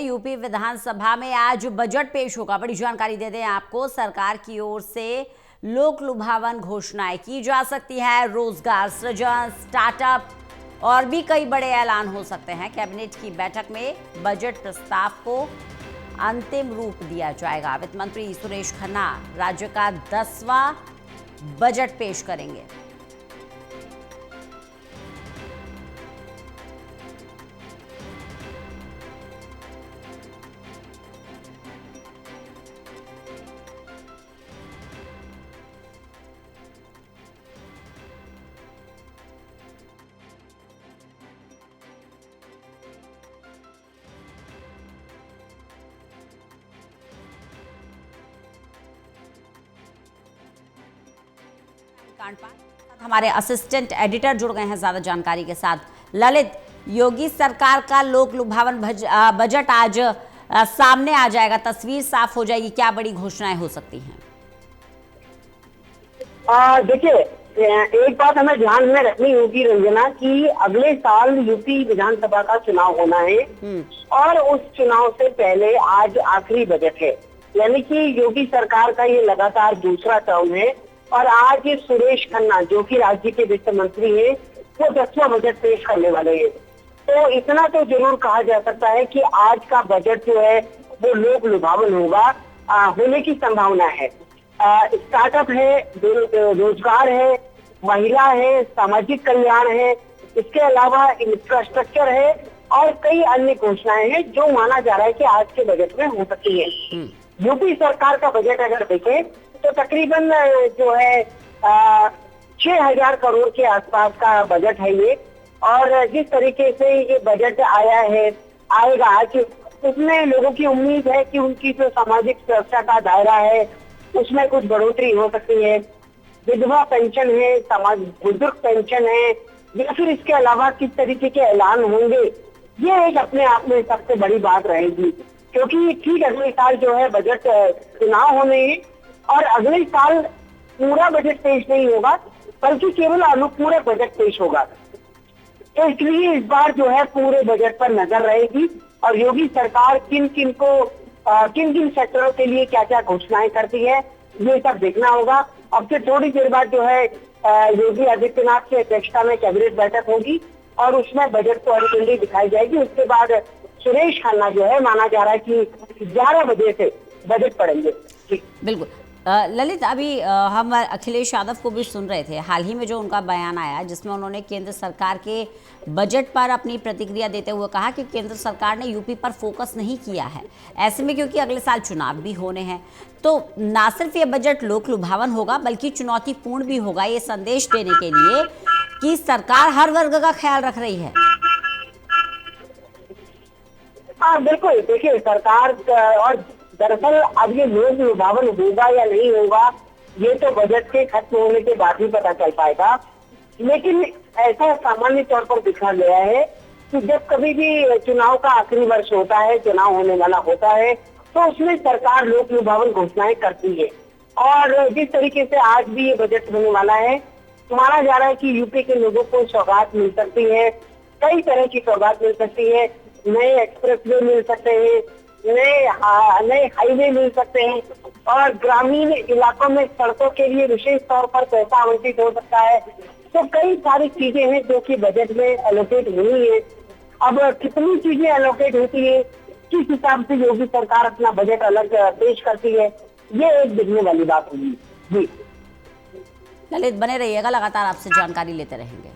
UP विधानसभा में आज budget पेश होगा। बड़ी जानकारी दे दें आपको, सरकार की ओर से लोक लुभावन घोषणाएं की जा सकती है। रोजगार सृजन, स्टार्टअप और भी कई बड़े ऐलान हो सकते हैं। कैबिनेट की बैठक में बजट प्रस्ताव को अंतिम रूप दिया जाएगा। वित्त मंत्री सुरेश खन्ना राज्य का 10वां बजट पेश करेंगे। हमारे असिस्टेंट एडिटर जुड़ गए हैं ज्यादा जानकारी के साथ। ललित, योगी सरकार का लोक लुभावन बजट आज सामने आ जाएगा, तस्वीर साफ हो जाएगी। क्या बड़ी घोषणाएं हो सकती हैं? देखिए, एक बात हमें ध्यान में रखनी होगी रंजना कि अगले साल यूपी विधानसभा का चुनाव होना है और उस चुनाव से पहले आज आखिरी बजट है। यानी कि योगी सरकार का ये लगातार दूसरा टर्म है और आज ये सुरेश खन्ना जो कि राज्य के वित्त मंत्री हैं, वो 10वां बजट पेश करने वाले हैं। तो इतना तो जरूर कहा जा सकता है कि आज का बजट जो है वो लोक लुभावन होगा, होने की संभावना है। स्टार्टअप है, रोजगार है, महिला है, सामाजिक कल्याण है, इसके अलावा इंफ्रास्ट्रक्चर है और कई अन्य घोषणाएं हैं जो माना जा रहा है कि आज के बजट में हो सकती है। यूपी सरकार का बजट अगर देखें तो तकरीबन जो है 6,000 करोड़ के आसपास का बजट है ये। और जिस तरीके से ये बजट आएगा कि उसमें लोगों की उम्मीद है कि उनकी जो सामाजिक सुरक्षा का दायरा है उसमें कुछ बढ़ोतरी हो सकती है। विधवा पेंशन है, बुजुर्ग पेंशन है, या फिर इसके अलावा किस तरीके के ऐलान होंगे, ये एक अपने आप में सबसे बड़ी बात रहेगी। क्योंकि ठीक अगले साल जो है बजट चुनाव होने हैं और अगले साल पूरा बजट पेश नहीं होगा बल्कि केवल अनुपूरक बजट पेश होगा। तो इसलिए इस बार जो है पूरे बजट पर नजर रहेगी और योगी सरकार किन किन सेक्टरों के लिए क्या क्या घोषणाएं करती है ये सब देखना होगा। अब से थोड़ी देर बाद जो है योगी आदित्यनाथ की अध्यक्षता में कैबिनेट बैठक होगी और उसमें बजट को हरी झंडी दिखाई जाएगी। उसके बाद सुरेश खन्ना जो है माना जा रहा है कि 11 बजे से बजट पढ़ेंगे। बिल्कुल ललित, अभी हम अखिलेश यादव को भी सुन रहे थे। हाल ही में जो उनका बयान आया जिसमें उन्होंने केंद्र सरकार के बजट पर अपनी प्रतिक्रिया देते हुए कहा कि केंद्र सरकार ने यूपी पर फोकस नहीं किया है। ऐसे में क्योंकि अगले साल चुनाव भी होने हैं तो ना सिर्फ ये बजट लोक लुभावन होगा बल्कि चुनौतीपूर्ण भी होगा, ये संदेश देने के लिए कि सरकार हर वर्ग का ख्याल रख रही है। हाँ बिल्कुल, देखिए सरकार और दरअसल अब ये लोक लुभावन होगा या नहीं होगा ये तो बजट के खत्म होने के बाद ही पता चल पाएगा। लेकिन ऐसा सामान्य तौर पर देखा गया है कि जब कभी भी चुनाव का आखिरी वर्ष होता है, चुनाव होने वाला होता है, तो उसमें सरकार लोक लुभावन घोषणाएं करती है। और जिस तरीके से आज भी ये बजट होने वाला है, माना जा रहा है कि यूपी के लोगों को सौगात मिल सकती है, कई तरह की सौगात मिल सकती है। नए एक्सप्रेसवे मिल सकते हैं, नए हाईवे मिल सकते हैं और ग्रामीण इलाकों में सड़कों के लिए विशेष तौर पर पैसा आवंटित हो सकता है। तो कई सारी चीजें हैं जो कि बजट में एलोकेट हुई है। अब कितनी चीजें एलोकेट होती है, किस हिसाब से योगी सरकार अपना बजट अलग पेश करती है, ये एक देखने वाली बात होगी। जी ललित, बने रहिएगा, लगातार आपसे जानकारी लेते रहेंगे।